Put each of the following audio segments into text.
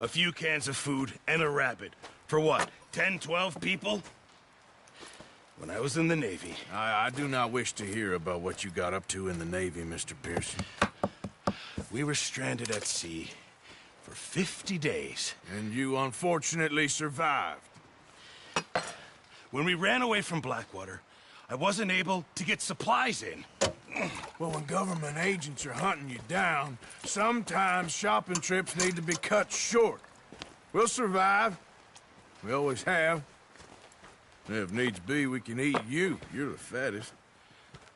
A few cans of food and a rabbit. For what, 10, 12 people? When I was in the Navy... I do not wish to hear about what you got up to in the Navy, Mr. Pearson. We were stranded at sea for 50 days. And you unfortunately survived. When we ran away from Blackwater, I wasn't able to get supplies in. Well, when government agents are hunting you down, sometimes shopping trips need to be cut short. We'll survive. We always have. If needs be, we can eat you. You're the fattest.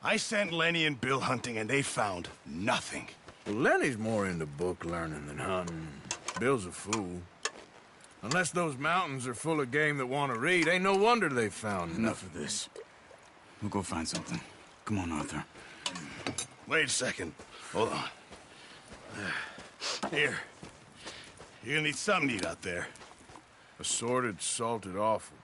I sent Lenny and Bill hunting, and they found nothing. Well, Lenny's more into book learning than hunting. Bill's a fool. Unless those mountains are full of game that want to read, ain't no wonder they found Enough of this. We'll go find something. Come on, Arthur. Wait a second. Hold on. Here. You're gonna need something to eat out there. Assorted, salted offal.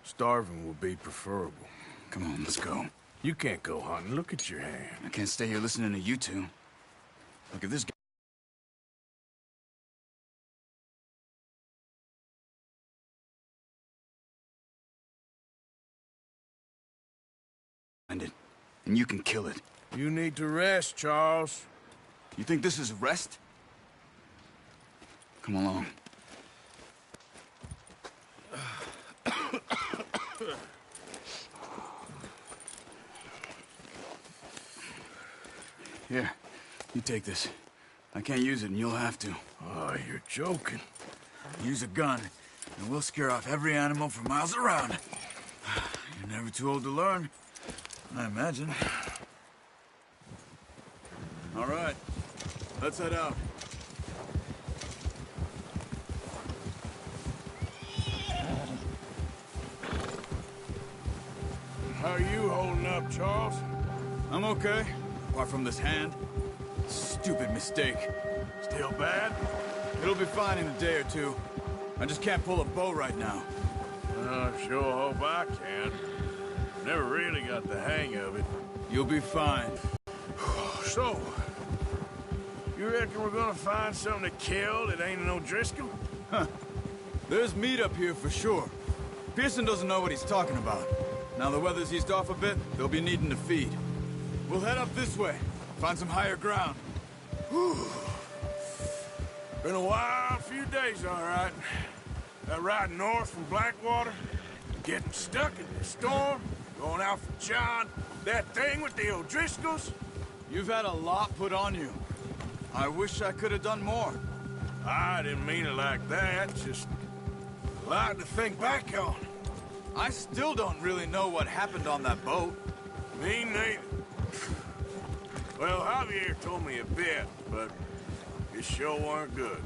Starving will be preferable. Come on, let's go. You can't go hunting. Look at your hand. I can't stay here listening to you two. Look at this guy. And you can kill it. You need to rest, Charles. You think this is rest? Come along. Here, you take this. I can't use it, and you'll have to. Oh, you're joking. Use a gun, and we'll scare off every animal for miles around. You're never too old to learn, I imagine. All right, let's head out. How are you holding up, Charles? I'm okay, apart from this hand. Stupid mistake. Still bad? It'll be fine in a day or two. I just can't pull a bow right now. I sure hope I can. Never really got the hang of it. You'll be fine. So, you reckon we're gonna find something to kill that ain't no Driscoll? Huh. There's meat up here for sure. Pearson doesn't know what he's talking about. Now the weather's eased off a bit, they'll be needing to feed. We'll head up this way, find some higher ground. Whew. Been a wild few days, all right. That ride north from Blackwater, getting stuck in the storm, going out for John, that thing with the O'Driscolls. You've had a lot put on you. I wish I could have done more. I didn't mean it like that, just a lot to think back on. I still don't really know what happened on that boat. Me neither. Well, Javier told me a bit, but it sure weren't good.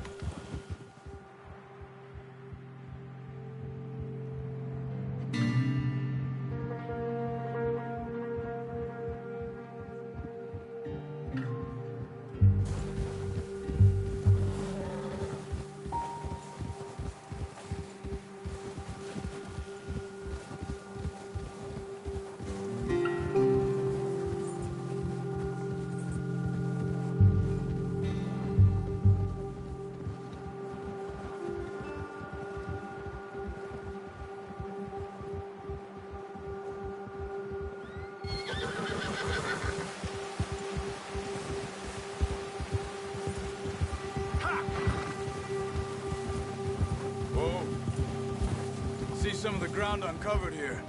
Some of the ground uncovered here.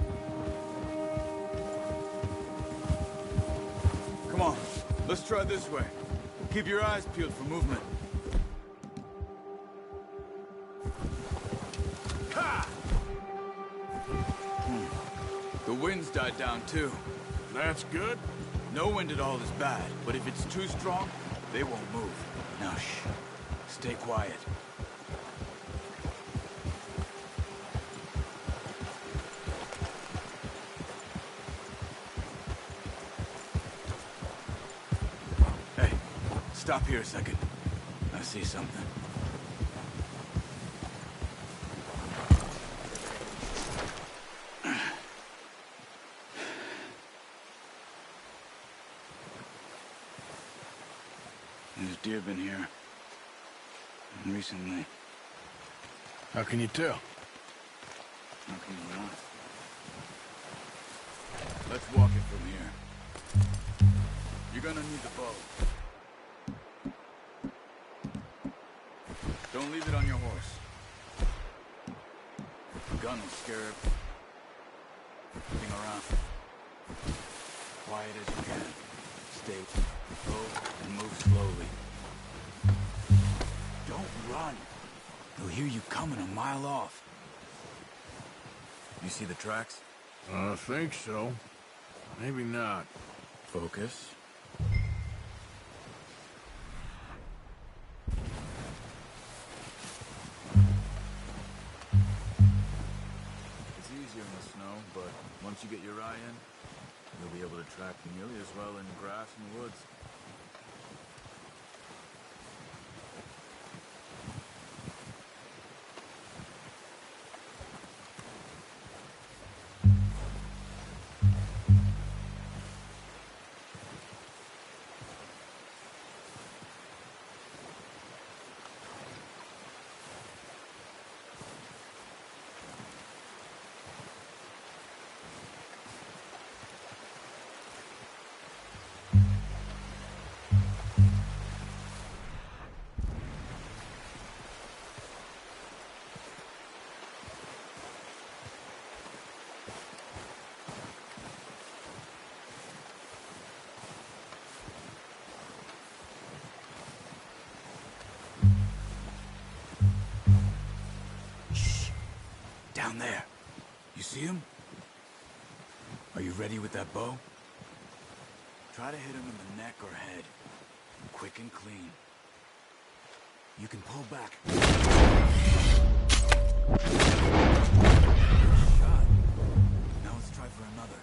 Come on, let's try this way. Keep your eyes peeled for movement. Ha! The wind's died down too. That's good. No wind at all is bad, but if it's too strong, they won't move. Now shh, stay quiet. Stop here a second. I see something. There's deer been here. recently. How can you tell? How can you not? Let's walk it from here. You're gonna need the bow. Don't leave it on your horse. The gun will scare everything around. Quiet as you can. Stay low and move slowly. Don't run. They'll hear you coming a mile off. You see the tracks? I think so. Maybe not. Focus. It's easier in the snow, but once you get your eye in, you'll be able to track nearly as well in grass and woods. Down there. You see him? Are you ready with that bow? Try to hit him in the neck or head. Quick and clean. You can pull back. Shot. Now let's try for another.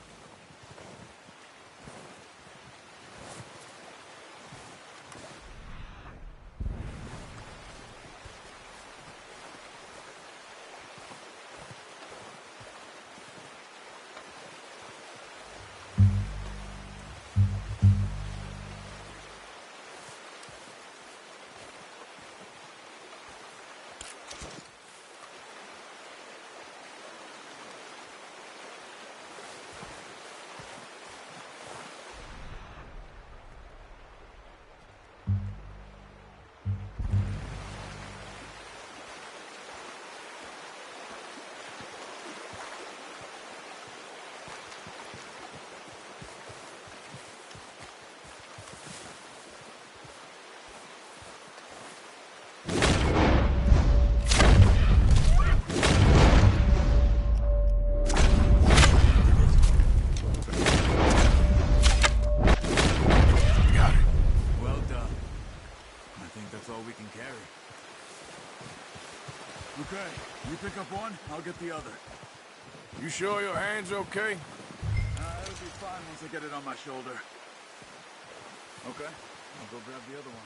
Okay, you pick up one, I'll get the other. You sure your hand's okay? It'll be fine once I get it on my shoulder. Okay, I'll go grab the other one.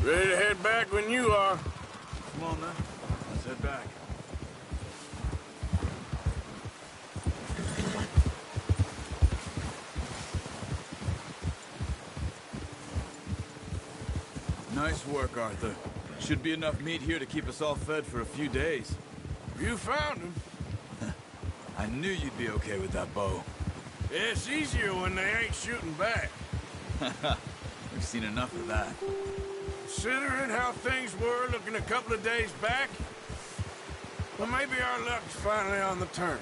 Ready to head back when you are. Come on, then. Let's head back. Nice work, Arthur. Should be enough meat here to keep us all fed for a few days. You found him. I knew you'd be okay with that bow. It's easier when they ain't shooting back. We've seen enough of that. Considering how things were looking a couple of days back, well, maybe our luck's finally on the turn.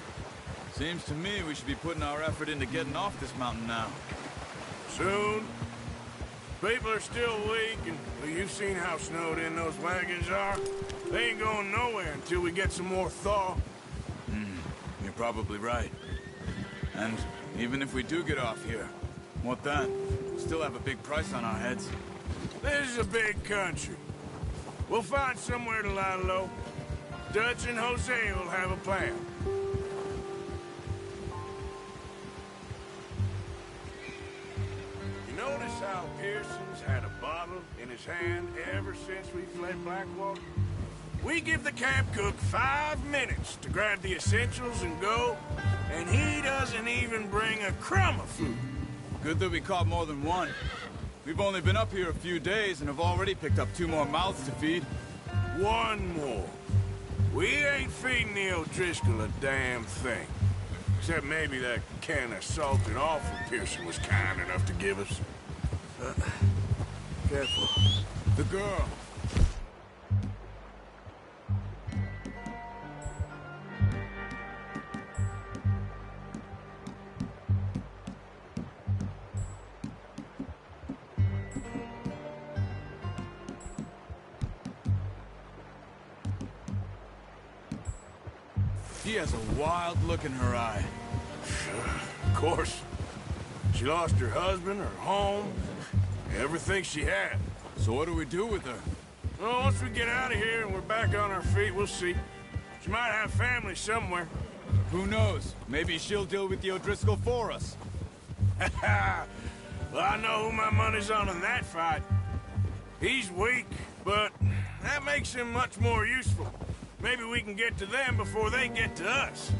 Seems to me we should be putting our effort into getting off this mountain now. Soon. People are still weak, and well, you've seen how snowed in those wagons are. They ain't going nowhere until we get some more thaw. You're probably right. And even if we do get off here, what then? We'll still have a big price on our heads. This is a big country. We'll find somewhere to lie low. Dutch and Jose will have a plan. You notice how Pearson's had a bottle in his hand ever since we fled Blackwater? We give the camp cook 5 minutes to grab the essentials and go, and he doesn't even bring a crumb of food. Good that we caught more than one. We've only been up here a few days and have already picked up 2 more mouths to feed. 1 more. We ain't feeding the O'Driscoll a damn thing. Except maybe that can of salted offal Pearson was kind enough to give us. Careful. The girl. She has a wild look in her eye. Of course. She lost her husband, her home, everything she had. So what do we do with her? Well, once we get out of here and we're back on our feet, we'll see. She might have family somewhere. Who knows? Maybe she'll deal with the O'Driscoll for us. Well, I know who my money's on in that fight. He's weak, but that makes him much more useful. Maybe we can get to them before they get to us.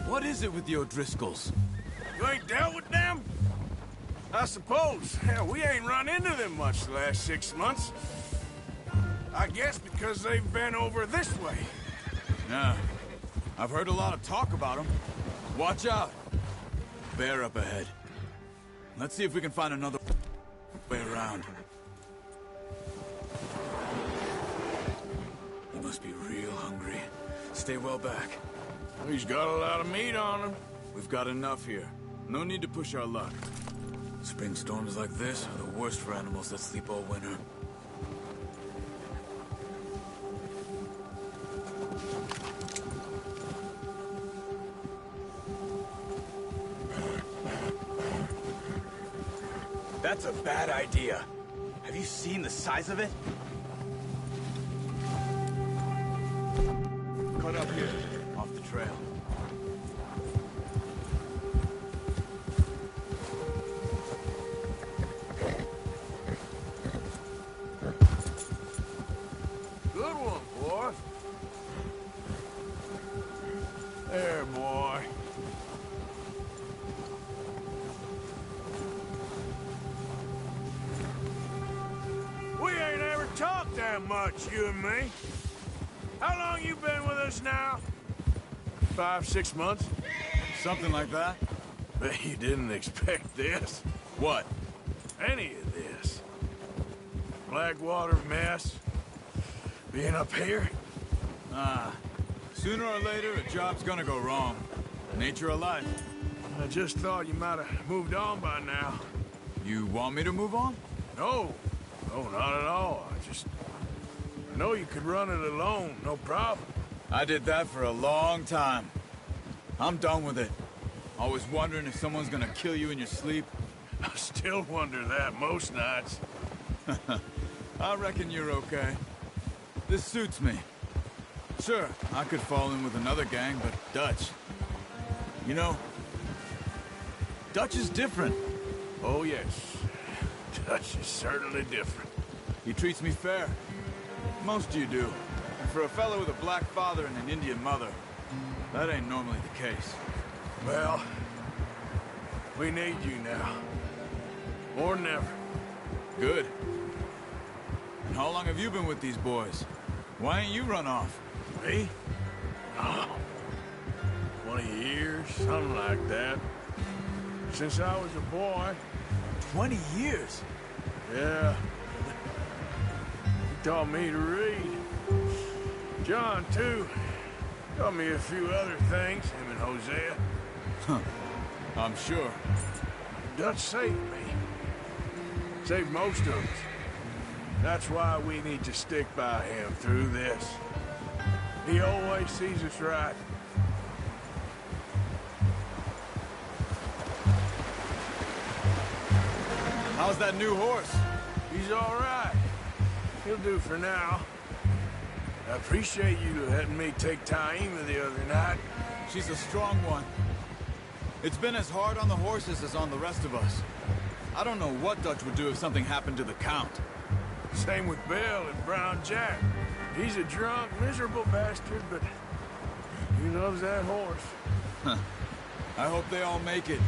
What is it with the O'Driscolls? You ain't dealt with them? I suppose. Hell, we ain't run into them much the last 6 months. I guess because they've been over this way. Yeah. I've heard a lot of talk about them. Watch out. Bear up ahead. Let's see if we can find another way around. He must be real hungry. Stay well back. He's got a lot of meat on him. We've got enough here. No need to push our luck. Spring storms like this are the worst for animals that sleep all winter. That's a bad idea. Have you seen the size of it? Cut up here, off the trail. Good one, boy. There, boy. We ain't ever talked that much, you and me. How long you been with us now? 5, 6 months? Something like that? Bet you didn't expect this. What? Any of this. Blackwater mess. Being up here. Sooner or later, a job's gonna go wrong. Nature of life. I just thought you might have moved on by now. You want me to move on? No. No, not at all. I know you could run it alone, no problem. I did that for a long time. I'm done with it. Always wondering if someone's gonna kill you in your sleep. I still wonder that most nights. I reckon you're okay. This suits me. Sure, I could fall in with another gang, but Dutch. You know, Dutch is different. Oh, yes. Dutch is certainly different. He treats me fair. Most of you do. And for a fellow with a black father and an Indian mother, that ain't normally the case. Well, we need you now. More than ever. Good. And how long have you been with these boys? Why ain't you run off? Me? Oh, 20 years, something like that. Since I was a boy. 20 years? Yeah. He taught me to read. John, too. Taught me a few other things, him and Hosea. Huh. I'm sure. Dutch saved me. Saved most of us. That's why we need to stick by him through this. He always sees us right. How's that new horse? He's all right. He'll do for now. I appreciate you letting me take Taima the other night. She's a strong one. It's been as hard on the horses as on the rest of us. I don't know what Dutch would do if something happened to the Count. Same with Bill and Brown Jack. He's a drunk, miserable bastard, but he loves that horse. Huh. I hope they all make it.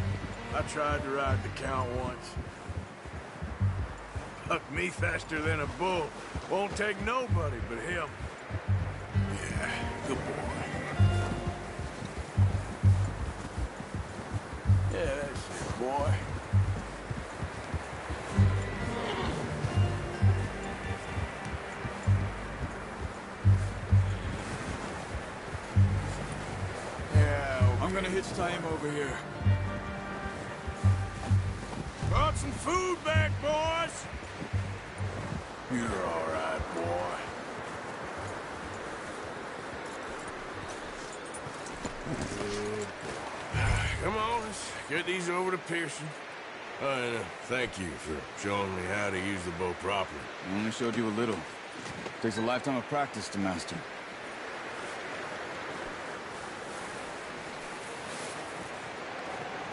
I tried to ride the Count once. Bucked me faster than a bull. Won't take nobody but him. Yeah, good boy. Yeah, that's it, boy. Yeah, I'm gonna hitch tie him over here. brought some food back, boys. You're all right, boy. Good. Come on, let's get these over to Pearson. Thank you for showing me how to use the bow properly. I only showed you a little. Takes a lifetime of practice to master.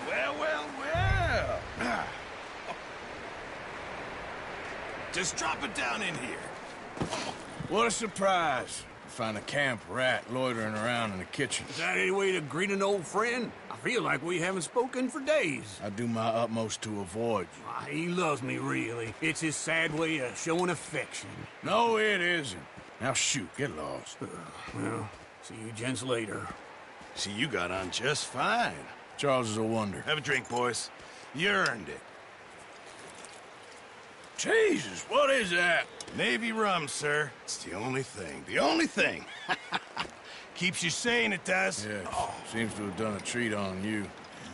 Well. Just drop it down in here. What a surprise. Find a camp rat loitering around in the kitchen. Is that any way to greet an old friend? I feel like we haven't spoken for days. I do my utmost to avoid you. He loves me, really. It's his sad way of showing affection. No, it isn't. Now shoot, get lost. Well, see you gents later. See, you got on just fine. Charles is a wonder. Have a drink, boys. You earned it. Jesus, what is that? Navy rum, sir. It's the only thing. The only thing. Keeps you sane, it does. Yeah, seems to have done a treat on you.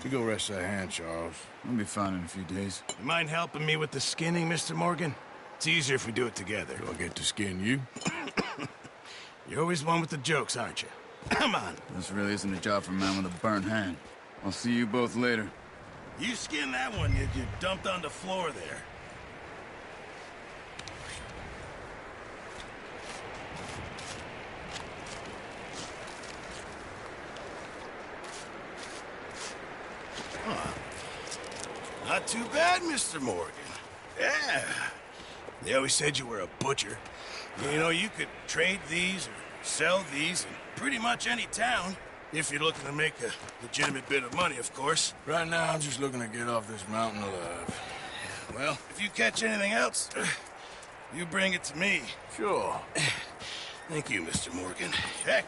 You go rest that hand, Charles. I'll be fine in a few days. You mind helping me with the skinning, Mr. Morgan? It's easier if we do it together. Do I get to skin you? You're always one with the jokes, aren't you? Come on. This really isn't a job for a man with a burnt hand. I'll see you both later. You skinned that one you dumped on the floor there. Not too bad, Mr. Morgan. Yeah. They always said you were a butcher. You know, you could trade these or sell these in pretty much any town. If you're looking to make a legitimate bit of money, of course. Right now, I'm just looking to get off this mountain alive. Well, if you catch anything else, you bring it to me. Sure. Thank you, Mr. Morgan. Heck,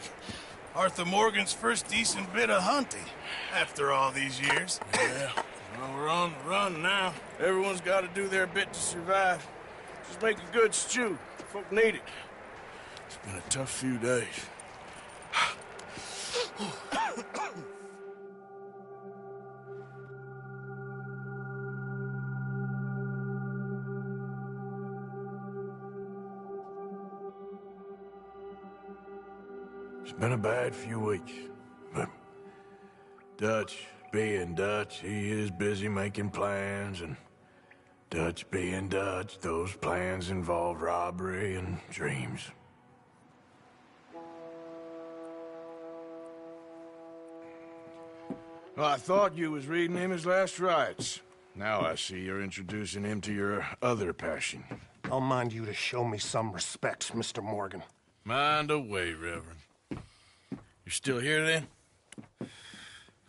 Arthur Morgan's first decent bit of hunting after all these years. Yeah. Well, we're on the run now. Everyone's got to do their bit to survive. Just make a good stew. Folk need it. It's been a tough few days. It's been a bad few weeks, but Dutch being Dutch, he is busy making plans, and Dutch being Dutch, those plans involve robbery and dreams. Well, I thought you was reading him his last rites. Now I see you're introducing him to your other passion. I'll mind you to show me some respect, Mr. Morgan. Mind away, Reverend. You're still here, then?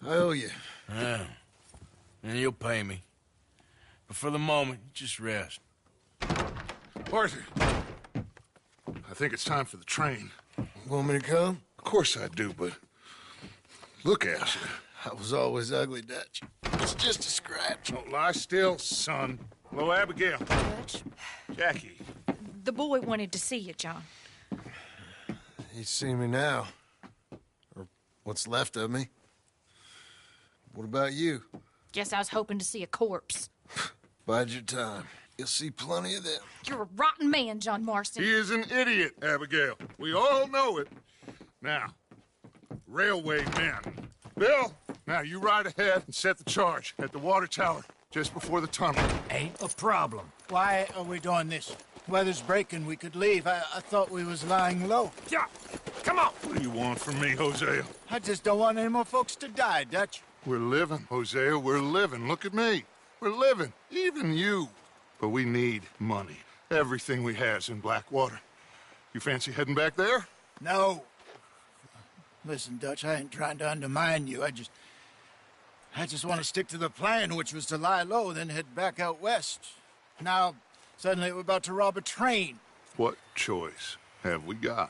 I owe you. Yeah. And you'll pay me. But for the moment, just rest. Arthur, I think it's time for the train. Want me to come? Of course I do, but look at you. I was always ugly, Dutch. It's just a scratch. Don't lie still, son. Hello, Abigail. Dutch, Jackie. the boy wanted to see you, John. He's seen me now. Or what's left of me. What about you? Guess I was hoping to see a corpse. Bide your time. You'll see plenty of them. You're a rotten man, John Marston. He is an idiot, Abigail. We all know it. Now, railway men. Bill, now you ride ahead and set the charge at the water tower just before the tunnel. Ain't a problem. Why are we doing this? Weather's breaking. We could leave. I thought we was lying low. Yeah, come on. What do you want from me, Hosea? I just don't want any more folks to die, Dutch. We're living, Hosea. We're living. Look at me. We're living. Even you. But we need money. Everything we has in Blackwater. You fancy heading back there? No. Listen, Dutch, I ain't trying to undermine you. I just want to stick to the plan, which was to lie low, then head back out west. Now, suddenly we're about to rob a train. What choice have we got?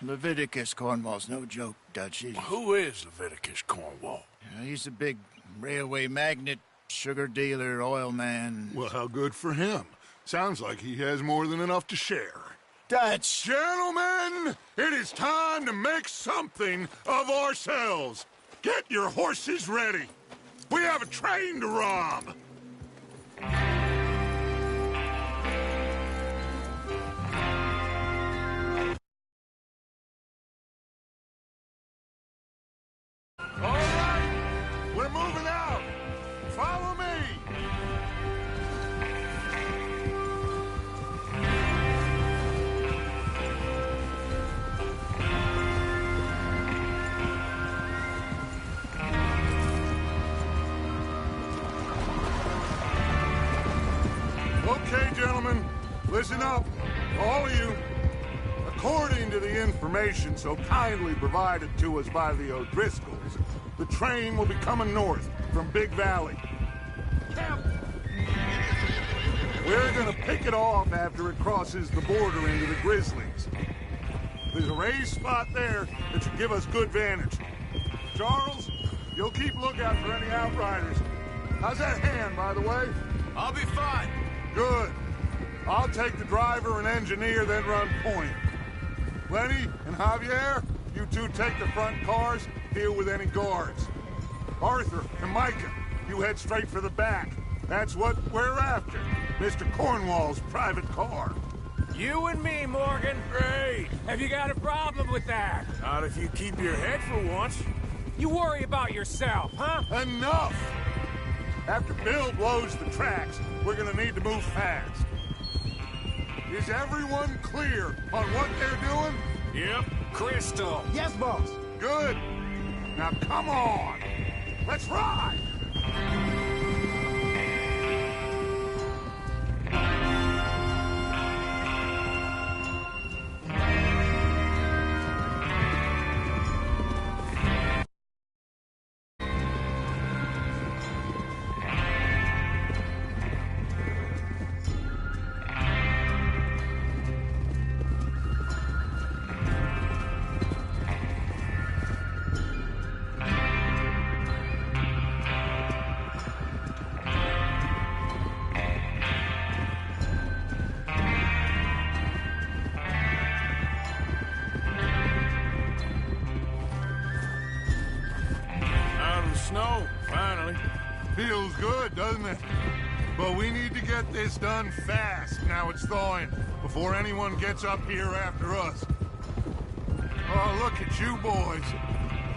Leviticus Cornwall's no joke, Dutch. Who is Leviticus Cornwall? He's a big railway magnate, sugar dealer, oil man. Well, how good for him. Sounds like he has more than enough to share. Dutch! Gentlemen, it is time to make something of ourselves. Get your horses ready. We have a train to rob. All right, we're moving out. Follow me. Okay, gentlemen, listen up, all of you. According to the information so kindly provided to us by the O'Driscolls, the train will be coming north from Big Valley. Camp! We're gonna pick it off after it crosses the border into the Grizzlies. There's a raised spot there that should give us good vantage. Charles, you'll keep lookout for any outriders. How's that hand, by the way? I'll be fine. Good. I'll take the driver and engineer, then run point. Lenny and Javier, you two take the front cars, deal with any guards. Arthur and Micah, you head straight for the back. That's what we're after. Mr. Cornwall's private car. You and me, Morgan. Great. Have you got a problem with that? Not if you keep your head for once. You worry about yourself, huh? Enough! After Bill blows the tracks, we're gonna need to move fast. Is everyone clear on what they're doing? Yep. Crystal. Yes, boss. Good. Now come on. Let's ride! Snow, finally. Feels good, doesn't it? But we need to get this done fast, now it's thawing, before anyone gets up here after us. Oh, look at you boys.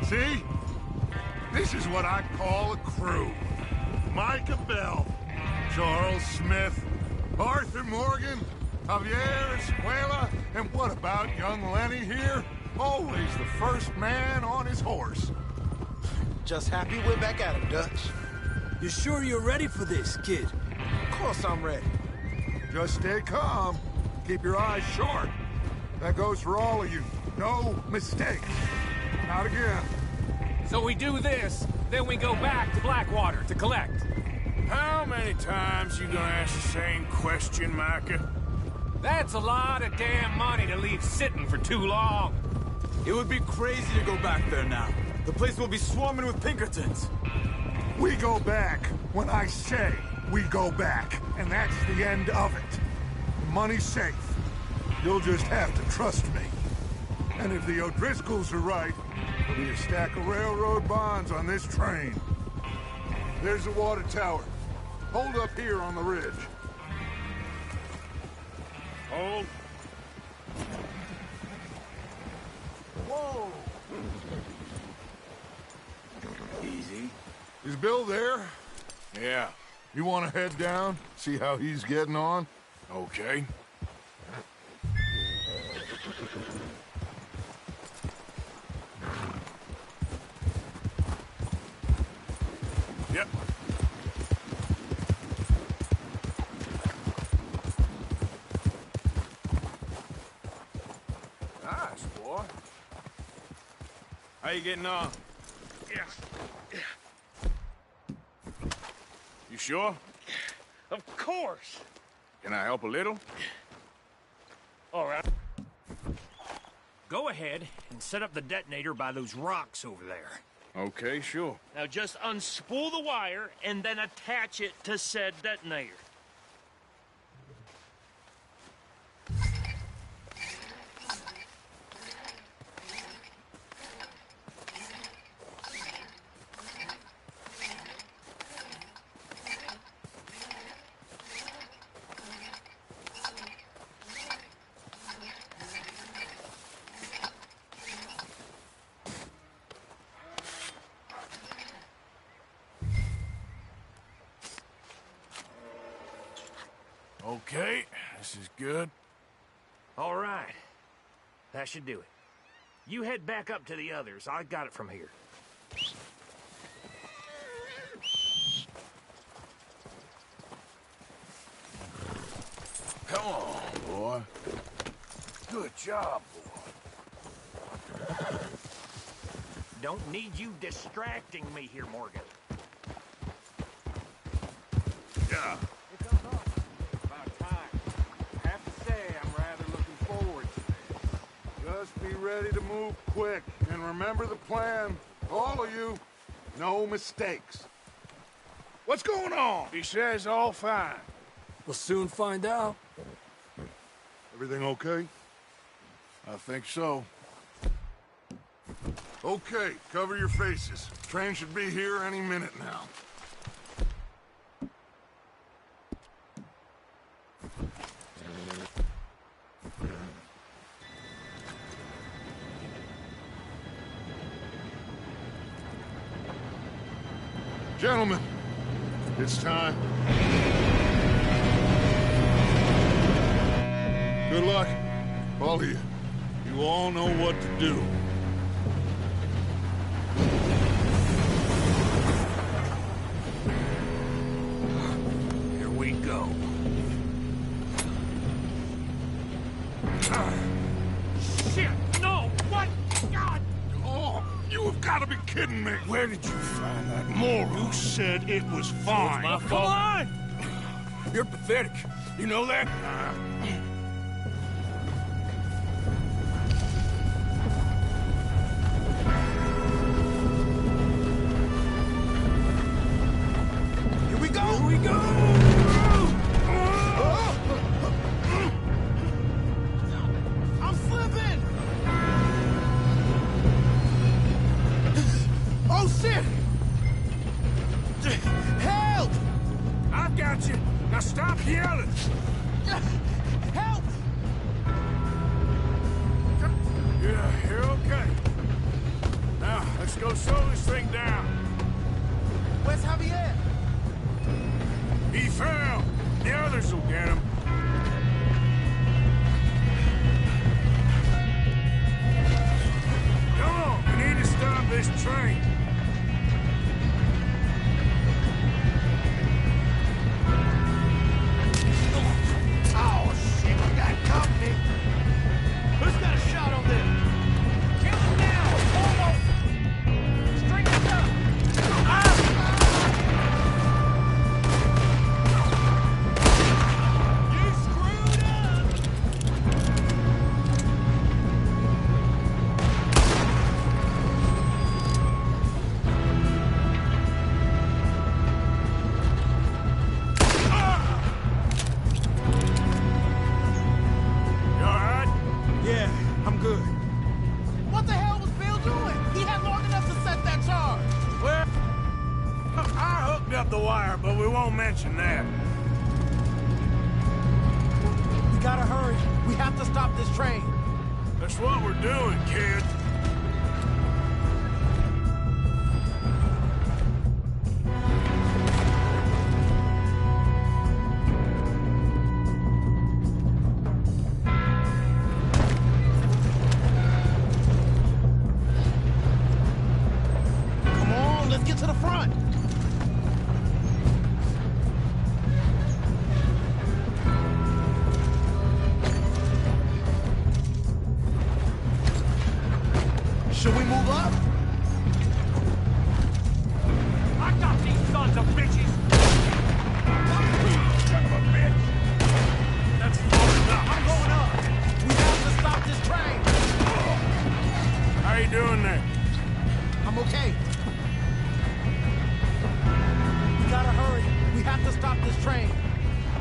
See? This is what I call a crew. Micah Bell, Charles Smith, Arthur Morgan, Javier Escuela, and what about young Lenny here? Always the first man on his horse. Just happy we're back at him, Dutch. You sure you're ready for this, kid? Of course I'm ready. Just stay calm. Keep your eyes sharp. That goes for all of you. No mistakes. Not again. So we do this, then we go back to Blackwater to collect. How many times you gonna ask the same question, Micah? That's a lot of damn money to leave sitting for too long. It would be crazy to go back there now. The place will be swarming with Pinkertons. We go back when I say we go back, and that's the end of it. The money's safe. You'll just have to trust me. And if the O'Driscolls are right, there'll be a stack of railroad bonds on this train. There's the water tower. Hold up here on the ridge. Hold. Whoa! Easy. Is Bill there? Yeah. You want to head down, see how he's getting on? Okay. Yep. Nice, boy. How you getting on? Yeah. You sure? Of course. Can I help a little? All right. Go ahead and set up the detonator by those rocks over there. Okay, sure. Now just unspool the wire and then attach it to said detonator. Okay, this is good. All right. That should do it. You head back up to the others. I got it from here. Come on, boy. Good job, boy. Don't need you distracting me here, Morgan. Yeah. About time. I have to say, I'm rather looking forward to this. Just be ready to move quick, and remember the plan. All of you, no mistakes. What's going on? He says all fine. We'll soon find out. Everything okay? I think so. Okay, cover your faces. Train should be here any minute now. Gentlemen, it's time. Good luck, all of you. You all know what to do. Here we go. Shit! No! What? God! Oh, you have got to be kidding me. Where did you find that moron? You said it was fine. My Come fault. on! You're pathetic. You know that? Here we go! Here we go! I'm slipping! Oh, shit! Help! I've got you. Now stop yelling. Help! Yeah, you're okay. Now, let's go slow this thing down. Where's Javier? He fell. The others will get him. Come on, we need to stop this train. I'm good. What the hell was Bill doing? He had long enough to set that charge. Well, I hooked up the wire, but we won't mention that. We gotta hurry. We have to stop this train. That's what we're doing, kid. Come on, let's get to the front. Should we move up? I got these sons of bitches! Son of a bitch! That's far enough. I'm going up. We have to stop this train. How you doing there? I'm okay. We gotta hurry. We have to stop this train.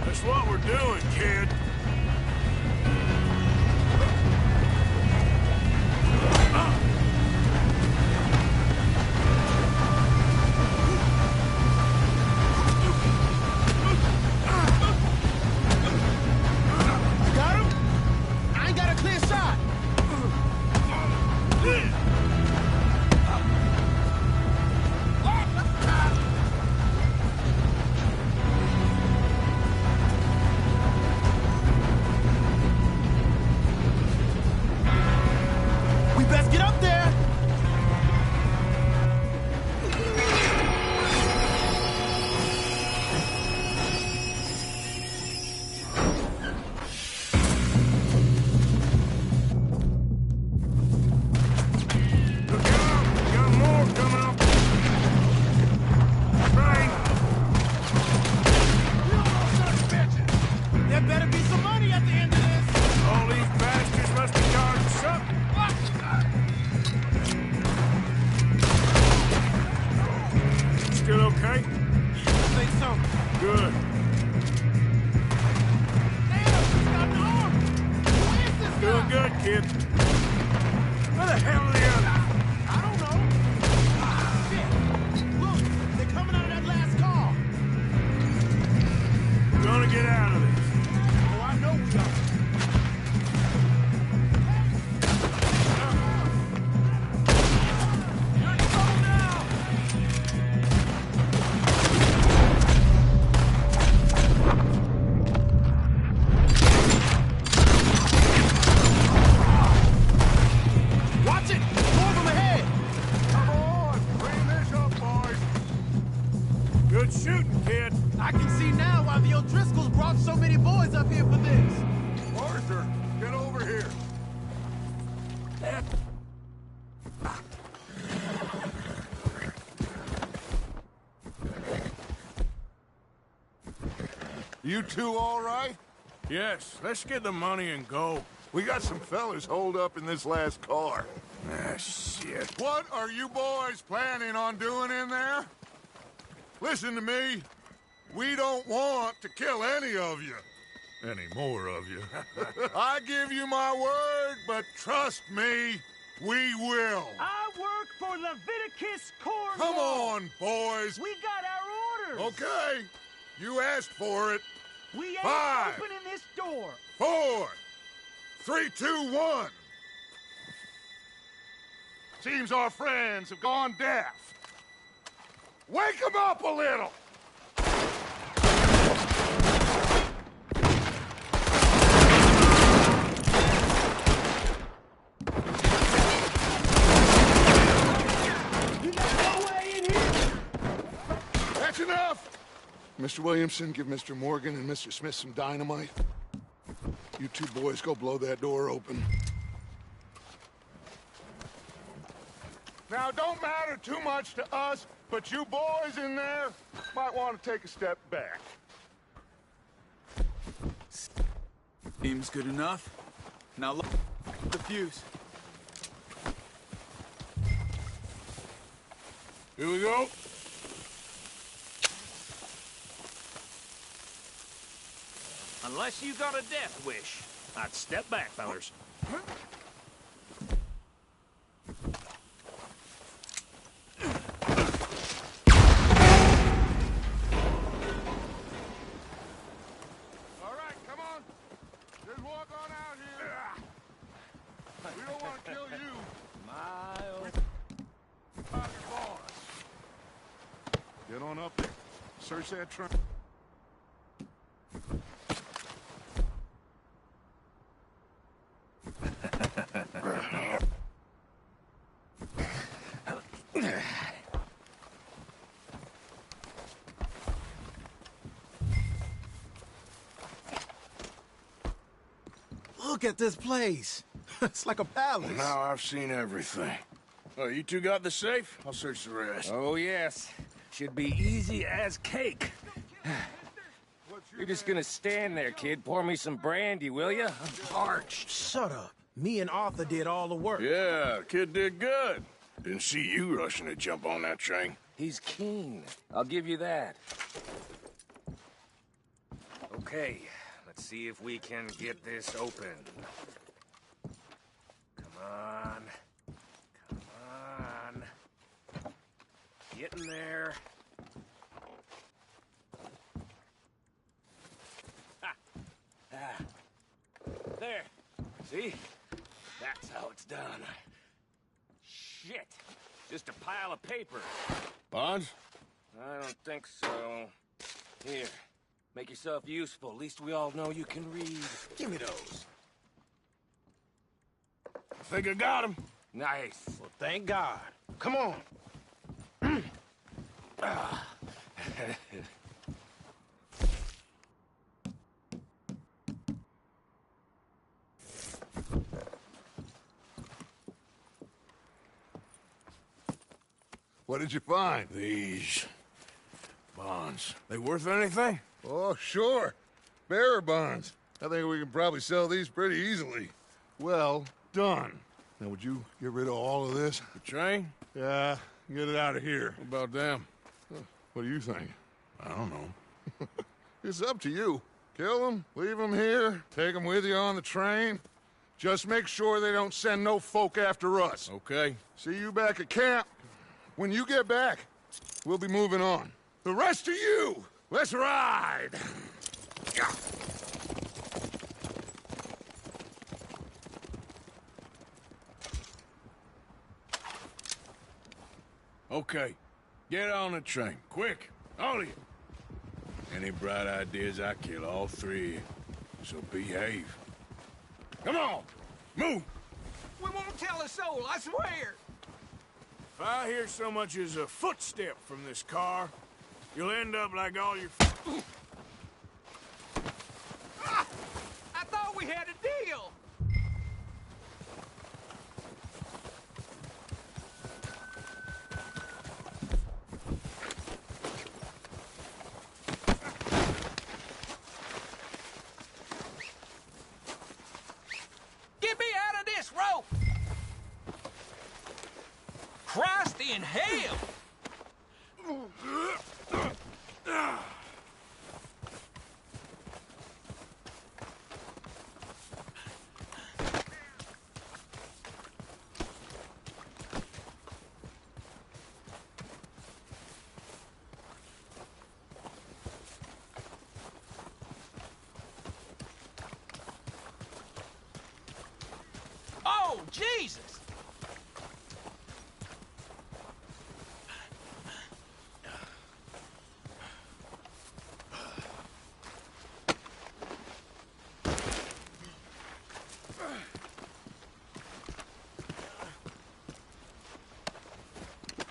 That's what we're doing, kid. You got him? I ain't got a clear shot. We best get up there. Look out! We got more coming up. Train! There better be some money at the end of this. All these bastards must be charged something. Still okay? I think so. Good. Damn, he's got an arm. Who is this Doing guy? good, kid. Where the hell are the others? I don't know. Shit. Look, they're coming out of that last car. We're gonna get out of this. Oh, I know we are. You're in trouble now. Watch it! More of them ahead! Come on, clean this up, boys. Good shooting, kid. I can see now why the O'Driscolls brought so many boys up here for this. Arthur, get over here. You two all right? Yes, let's get the money and go. We got some fellas holed up in this last car. Ah, shit. What are you boys planning on doing in there? Listen to me. We don't want to kill any of you. Any more of you. I give you my word, but trust me, we will. I work for Leviticus Cornwall! Come on, boys. We got our orders! Okay, you asked for it. We ain't 5, opening this door! 4, 3, 2, 1. Seems our friends have gone deaf. Wake them up a little! You got no way in here! That's enough! Mr. Williamson, give Mr. Morgan and Mr. Smith some dynamite. You two boys go blow that door open. Now, don't matter too much to us, but you boys in there might want to take a step back. Seems good enough. Now look, the fuse. Here we go. Unless you got a death wish, I'd step back, fellers. want to kill you. Miles. Get on up there. Search that trunk. Look at this place. It's like a palace. Now I've seen everything. Oh, you two got the safe? I'll search the rest. Oh, yes. Should be easy as cake. You're just gonna stand there, kid. Pour me some brandy, will ya? I'm parched. Shut up. Me and Arthur did all the work. Yeah, kid did good. Didn't see you rushing to jump on that train. He's keen. I'll give you that. Okay, let's see if we can get this open. Come on. Come on. Get in there. There. See? That's how it's done. Shit. Just a pile of paper. Bonds? I don't think so. Here. Make yourself useful. At least we all know you can read. Give me those. I think I got him. Nice. Well, thank God. Come on. What did you find? These bonds. They worth anything? Oh, sure. Bearer bonds. I think we can probably sell these pretty easily. Well done. Now, would you get rid of all of this? The train? Yeah, get it out of here. What about them? What do you think? I don't know. It's up to you. Kill them, leave them here, take them with you on the train. Just make sure they don't send no folk after us. Okay. See you back at camp. When you get back, we'll be moving on. The rest of you, let's ride! Okay. Get on the train. Quick. All of you. Any bright ideas, I kill all three of you. So behave. Come on! Move! We won't tell a soul, I swear. If I hear so much as a footstep from this car, you'll end up like all your... I thought we had a deal. Get me out of this rope! Christ in hell! Oh, Jesus!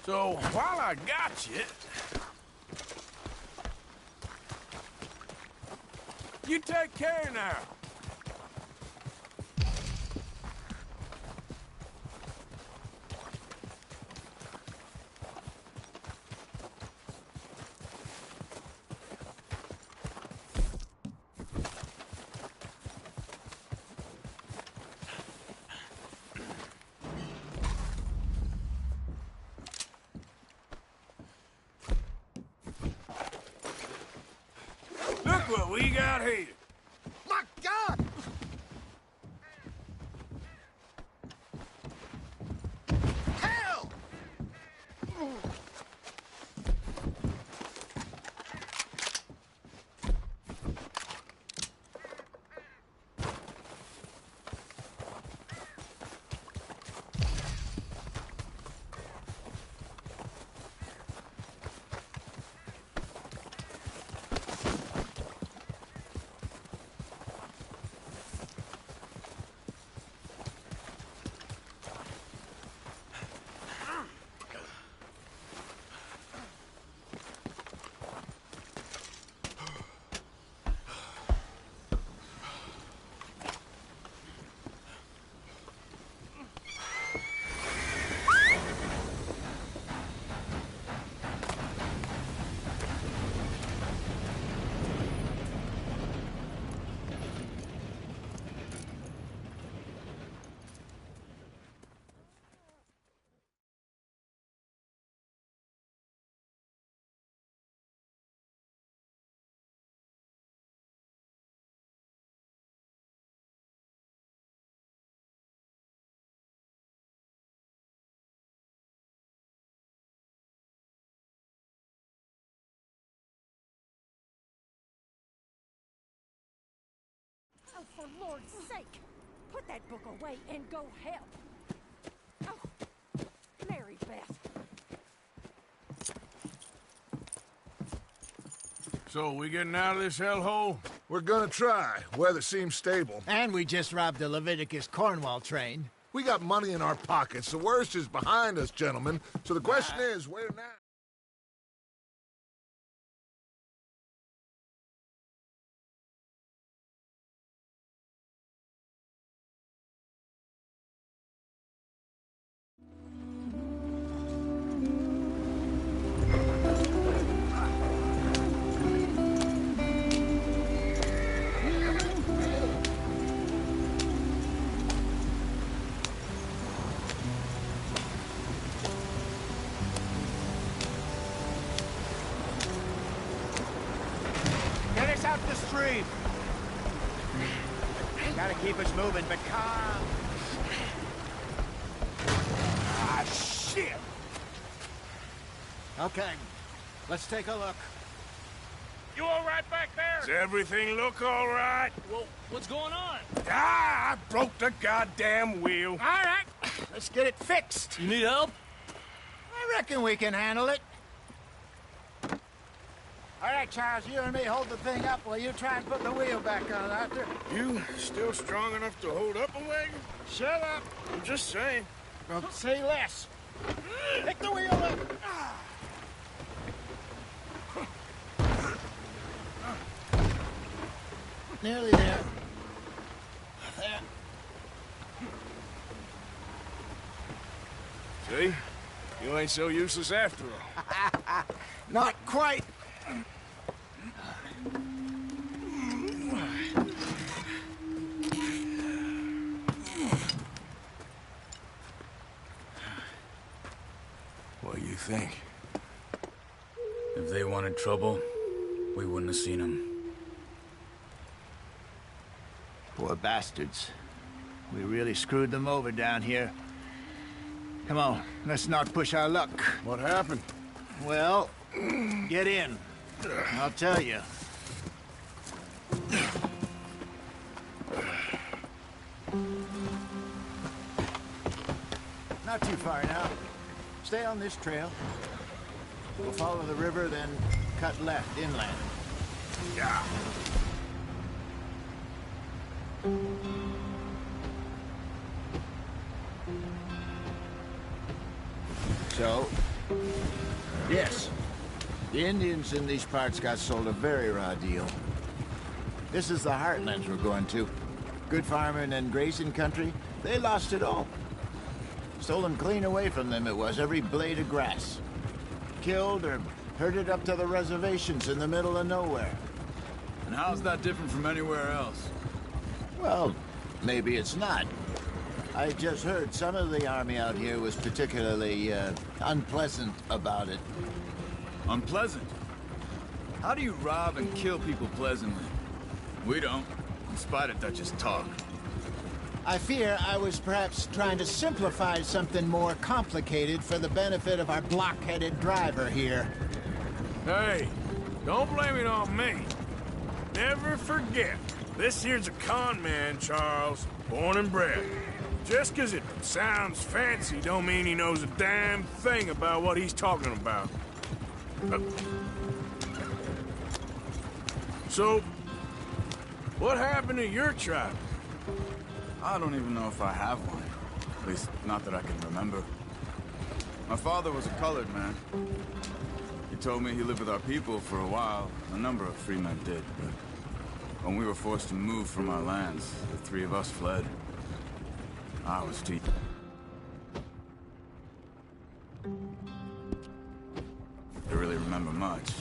So, while I got you... You take care now. Look what we got here. My God! Hell! for Lord's sake! Put that book away and go help! Oh, Mary Beth. So, we getting out of this hellhole? We're gonna try. Weather seems stable. And we just robbed the Leviticus Cornwall train. We got money in our pockets. The worst is behind us, gentlemen. So the question is, where now? Get us out the stream! Gotta keep us moving, but calm. Ah, shit! Okay, let's take a look. You all right back there? Does everything look all right? Well, what's going on? Ah, I broke the goddamn wheel. All right, let's get it fixed. You need help? I reckon we can handle it. All right, Charles, you and me hold the thing up while you try and put the wheel back on, Arthur. You still strong enough to hold up a wagon? Shut up. I'm just saying. Well, say less. Pick the wheel up. Nearly there. There. See? You ain't so useless after all. Not quite. What do you think? If they wanted trouble, we wouldn't have seen them. Poor bastards. We really screwed them over down here. Come on, let's not push our luck. What happened? Well, get in. I'll tell you. Not too far now. Stay on this trail. We'll follow the river, then cut left inland. Yeah. So, yes, the Indians in these parts got sold a very raw deal. This is the heartlands we're going to. Good farming and grazing country, they lost it all. Stolen clean away from them it was, every blade of grass. Killed or herded up to the reservations in the middle of nowhere. And how's that different from anywhere else? Well, maybe it's not. I just heard some of the army out here was particularly, unpleasant about it. Unpleasant? How do you rob and kill people pleasantly? We don't, in spite of Dutch's talk. I fear I was perhaps trying to simplify something more complicated for the benefit of our block-headed driver here. Hey, don't blame it on me. Never forget, this here's a con man, Charles, born and bred. Just 'cause it sounds fancy don't mean he knows a damn thing about what he's talking about. So, what happened to your tribe? I don't even know if I have one. At least, not that I can remember. My father was a colored man. He told me he lived with our people for a while. A number of free men did, but when we were forced to move from our lands, the three of us fled. I was too... I really remember much.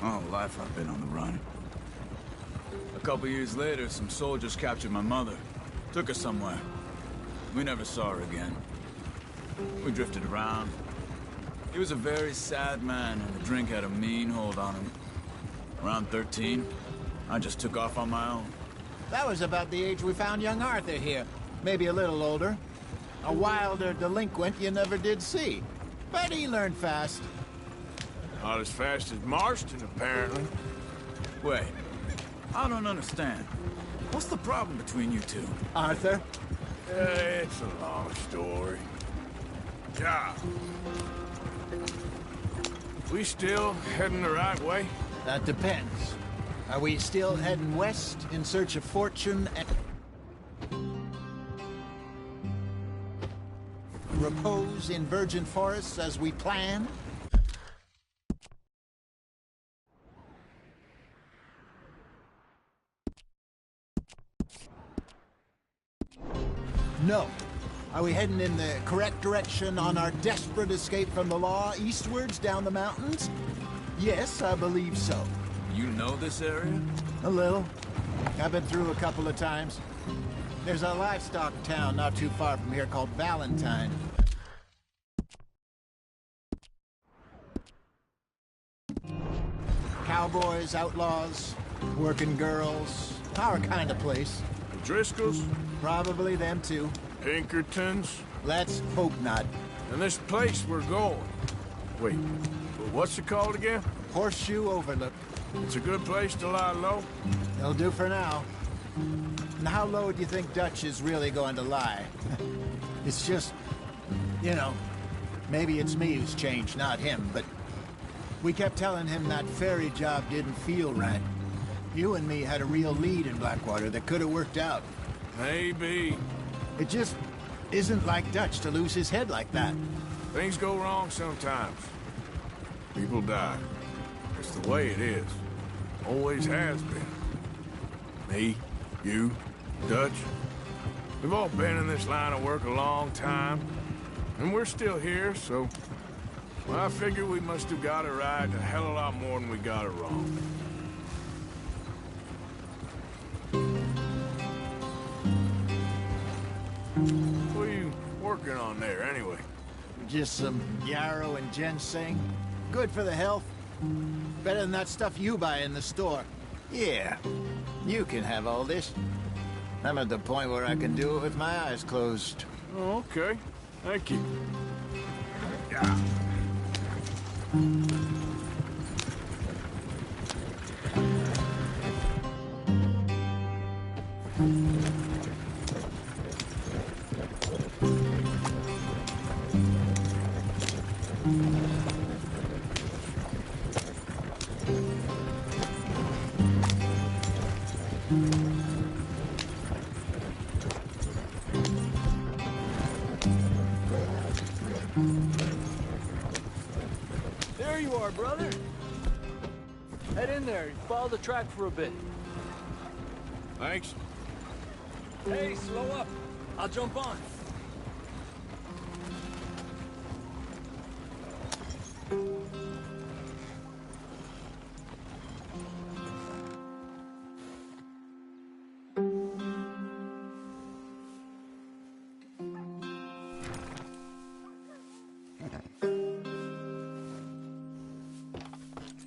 My whole life I've been on the run. A couple years later, some soldiers captured my mother. Took her somewhere. We never saw her again. We drifted around. He was a very sad man, and the drink had a mean hold on him. Around 13, I just took off on my own. That was about the age we found young Arthur here. Maybe a little older. A wilder delinquent you never did see. But he learned fast. Not as fast as Marston, apparently. Wait, I don't understand. What's the problem between you two? Arthur? It's a long story. Yeah. We still heading the right way? That depends. Are we still heading west in search of fortune and repose in virgin forests as we planned? No. Are we heading in the correct direction on our desperate escape from the law eastwards down the mountains? Yes, I believe so. You know this area? A little. I've been through a couple of times. There's a livestock town not too far from here called Valentine. Cowboys, outlaws, working girls, our kind of place. The Driscolls? Probably them too. Pinkertons? Let's hope not. And this place we're going. Wait, what's it called again? Horseshoe Overlook. It's a good place to lie low? It'll do for now. And how low do you think Dutch is really going to lie? It's just, you know, maybe it's me who's changed, not him, but we kept telling him that ferry job didn't feel right. You and me had a real lead in Blackwater that could have worked out. Maybe. It just isn't like Dutch to lose his head like that. Things go wrong sometimes. People die. It's the way it is. Always has been. Me, you, Dutch. We've all been in this line of work a long time. And we're still here, so... well, I figure we must have got it right a hell of a lot more than we got it wrong. What are you working on there, anyway? Just some yarrow and ginseng. Good for the health. Better than that stuff you buy in the store. Yeah, you can have all this. I'm at the point where I can do it with my eyes closed. Oh, okay. Thank you. Yeah. There you are, brother. Head in there. Follow the track for a bit. Thanks. Hey, slow up. I'll jump on.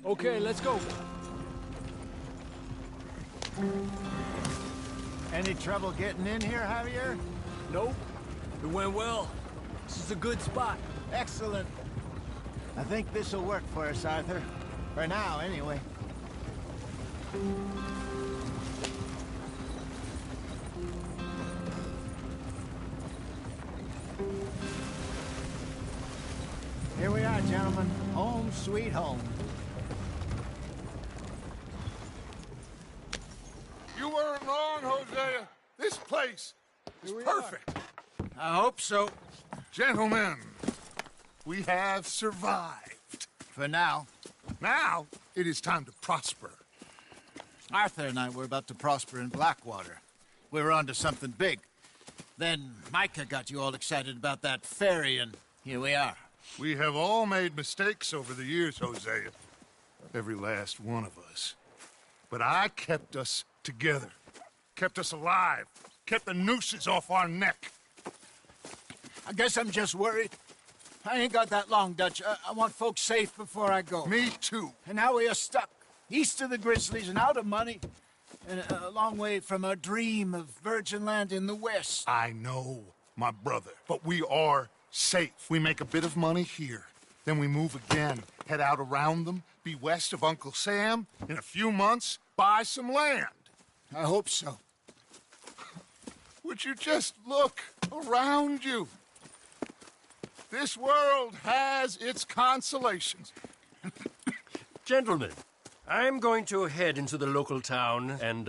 Okay, let's go. Any trouble getting in here, Javier? Nope. It went well. This is a good spot. Excellent. I think this'll work for us, Arthur. For now, anyway. Here we are, gentlemen. Home sweet home. You weren't wrong, Hosea. This place is perfect. I hope so. Gentlemen, we have survived. For now. Now, it is time to prosper. Arthur and I were about to prosper in Blackwater. We were on to something big. Then Micah got you all excited about that ferry, and here we are. We have all made mistakes over the years, Hosea. Every last one of us. But I kept us together. Kept us alive. Kept the nooses off our neck. I guess I'm just worried. I ain't got that long, Dutch. I want folks safe before I go. Me too. And now we are stuck. East of the Grizzlies and out of money. And a long way from our dream of virgin land in the west. I know, my brother. But we are safe. We make a bit of money here. Then we move again. Head out around them. Be west of Uncle Sam. In a few months, buy some land. I hope so. would you just look around you? This world has its consolations. Gentlemen, I'm going to head into the local town and,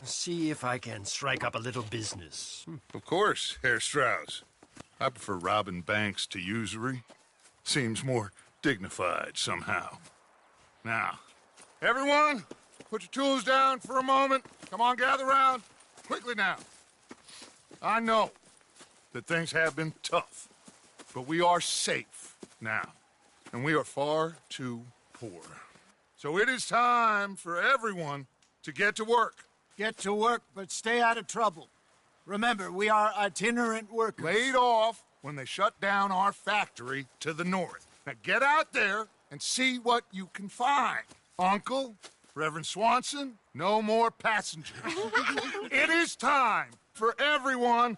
see if I can strike up a little business. Of course, Herr Strauss. I prefer robbing banks to usury. Seems more dignified somehow. Now, everyone, put your tools down for a moment. Come on, gather round. Quickly now. I know that things have been tough, but we are safe now, and we are far too poor. So it is time for everyone to get to work. Get to work, but stay out of trouble. Remember, we are itinerant workers. Laid off when they shut down our factory to the north. Now get out there and see what you can find. Uncle, Reverend Swanson, no more passengers. It is time for everyone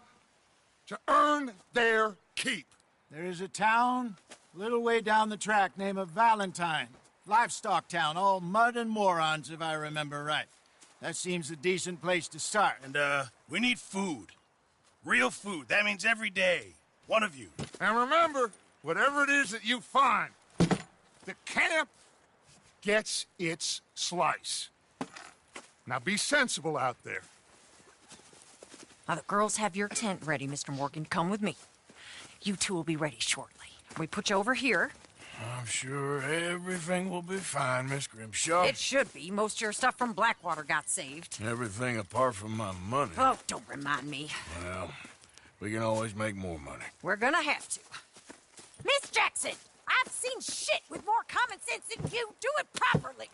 to earn their keep. There is a town a little way down the track named Valentine. Livestock town, all mud and morons, if I remember right. That seems a decent place to start. And, we need food. Real food. That means every day. One of you. And remember, whatever it is that you find, the camp gets its slice. Now be sensible out there. Now, the girls have your tent ready, Mr. Morgan. Come with me. You two will be ready shortly. We put you over here. I'm sure everything will be fine, Miss Grimshaw. It should be. Most of your stuff from Blackwater got saved. Everything apart from my money. Oh, don't remind me. Well, we can always make more money. We're gonna have to. Miss Jackson, I've seen shit with more common sense than you. Do it properly.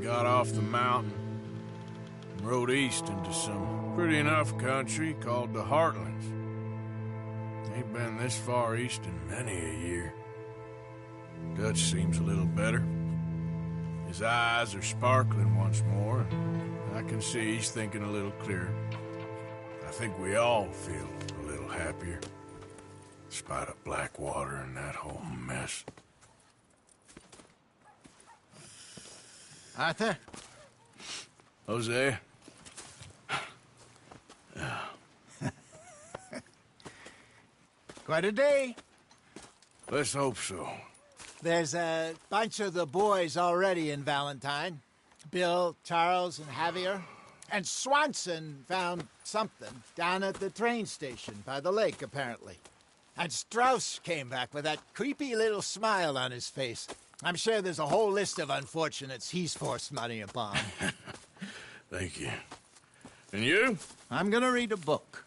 Got off the mountain and rode east into some pretty enough country called the Heartlands. Ain't been this far east in many a year. Dutch seems a little better. His eyes are sparkling once more, and I can see he's thinking a little clearer. I think we all feel a little happier, in spite of Blackwater and that whole mess. Arthur? Hosea? Quite a day. Let's hope so. There's a bunch of the boys already in Valentine. Bill, Charles, and Javier. And Swanson found something down at the train station by the lake, apparently. And Strauss came back with that creepy little smile on his face. I'm sure there's a whole list of unfortunates he's forced money upon. Thank you. And you? I'm gonna read a book.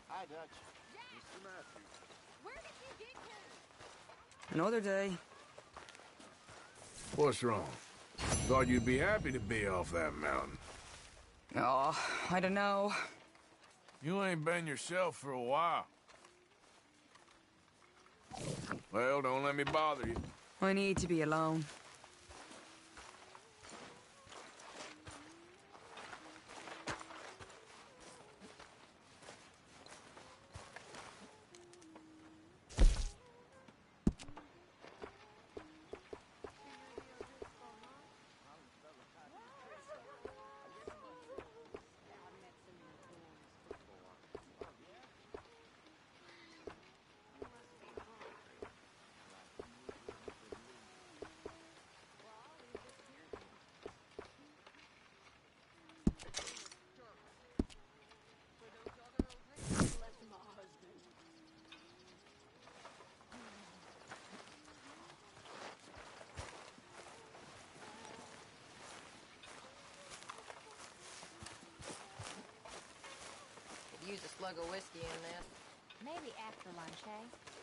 Hi, Dutch. Mr. Matthews. Where did you get here? Another day. What's wrong? Thought you'd be happy to be off that mountain. Oh, I don't know. You ain't been yourself for a while. Well, don't let me bother you. I need to be alone. Use a slug of whiskey in this. Maybe after lunch, eh?